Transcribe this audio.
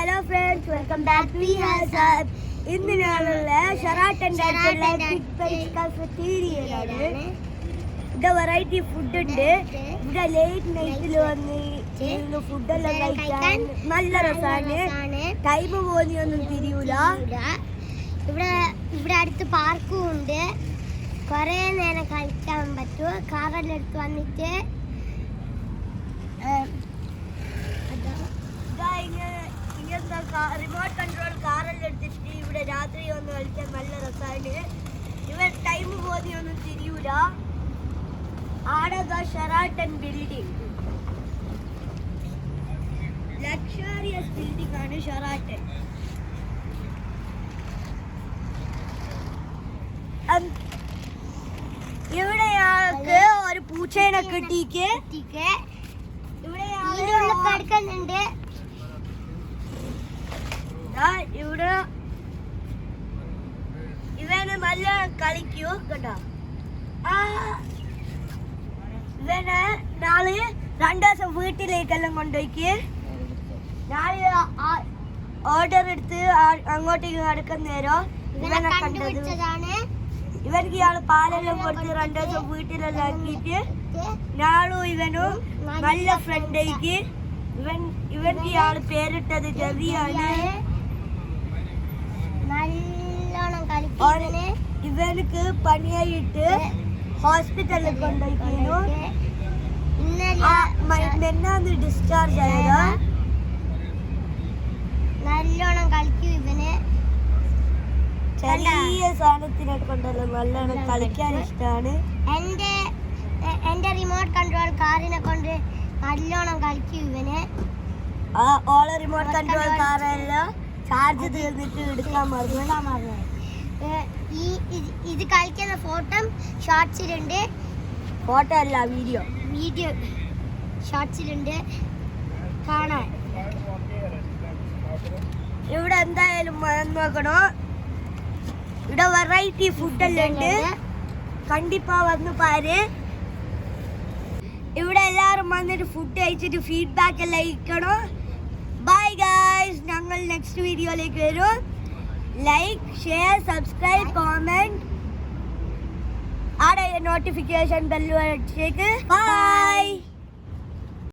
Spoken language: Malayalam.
Hello friends, welcome back to ഹാസാബ്. ഇന്ന് ഞാനുള്ള ഷെറാട്ടൻ്റെ കഫറ്റീരിയയിലാണ്. ഇവിടെ വെറൈറ്റി ഫുഡ് ഉണ്ട്. ഇവിടെ ലേറ്റ് നൈറ്റിൽ വന്ന് ഫുഡെല്ലാം കഴിക്കാൻ നല്ല രസമാണ്. ടൈം പോകുന്നൊന്നും തിരിയൂല. ഇവിടെ അടുത്ത് പാർക്കും ഉണ്ട്. കുറേ നേരം കളിക്കാൻ പറ്റും. കാറെല്ലാം എടുത്ത് വന്നിട്ട് റിമോട്ട് കൺട്രോൾ കാറെല്ലാം എടുത്തിട്ട് ഇവിടെ രാത്രി ഒന്ന് കളിക്കാൻ നല്ല രസമാണ്. ഇവർ ടൈം പോകുന്നൊന്നും തിരിയൂല. ആടെ ഷെറാട്ടൺ ബിൽഡിംഗ്, ലക്ഷറിയസ് ബിൽഡിംഗ് ആണ് ഷെറാട്ടൺ. ഇവിടെ ഞങ്ങൾക്ക് ഒരു പൂച്ചേനെ കിട്ടിക്ക്. ഇവിടെ കിടക്കുന്നുണ്ട്. ഇവിടെ ഇവന് നല്ല കളിക്കൂ കേട്ടോ. ഇവന് നാളെ 2 ദിവസം വീട്ടിലേക്കെല്ലാം കൊണ്ടുപോയിക്ക്. നാളെ ഓർഡർ എടുത്ത് അങ്ങോട്ടേക്ക് നടക്കുന്ന നേരം ഇവനെ കണ്ടത്. ഇവർക്ക് ഇയാള് പാലെല്ലാം കൊടുത്ത് 2 ദിവസം വീട്ടിലെല്ലാം ആക്കിയിട്ട് നാളും ഇവനും നല്ല ഫ്രണ്ടേക്ക്. ഇവർക്ക് ഇയാള് പേരിട്ടത് ജെറിയാണ്. ഇവനക്ക് പനിയായിട്ട് ഹോസ്പിറ്റലിൽ കൊണ്ടുപോയിക്കുന്നു. മെന്നാന്ന് ഡിസ്ചാർജ് ആയതാ. നല്ലോണം കളിക്കും ഇവന്. ചെറിയ സാധനത്തിനെ കൊണ്ടല്ലോ നല്ലോണം കളിക്കാൻ ഇഷ്ടമാണ്. എന്റെ റിമോട്ട് കൺട്രോൾ കാറിനെ കൊണ്ട് നല്ലോണം കളിക്കും ഇവന്. ഓളെ റിമോട്ട് കൺട്രോൾ കാറെല്ലാം ചാർജ് തീർന്നിട്ട് എടുക്കാൻ മറന്നു. ഇത് കളിക്കുന്ന ഫോട്ടോ ഷോർട്സിലുണ്ട്. ഫോട്ടോ അല്ല, വീഡിയോ ഷോർട്സിലുണ്ട് കാണാൻ. ഇവിടെ എന്തായാലും നോക്കണോ. ഇവിടെ വെറൈറ്റി ഫുഡെല്ലാം ഉണ്ട്. കണ്ടിപ്പാ വന്ന് പാര്. ഇവിടെ എല്ലാവരും വന്നിട്ട് ഫുഡ് കഴിച്ചിട്ട് ഫീഡ്ബാക്ക് എല്ലാം അയക്കണോ. ബൈ ഗൈസ്, ഞങ്ങൾ നെക്സ്റ്റ് വീഡിയോയിലേക്ക് വരും. ലൈക്ക്, ഷെയർ, സബ്സ്ക്രൈബ്, കോമെന്റ്, ആടെ നോട്ടിഫിക്കേഷൻ ബെല്ല് അടിച്ചേക്ക്. ബൈ.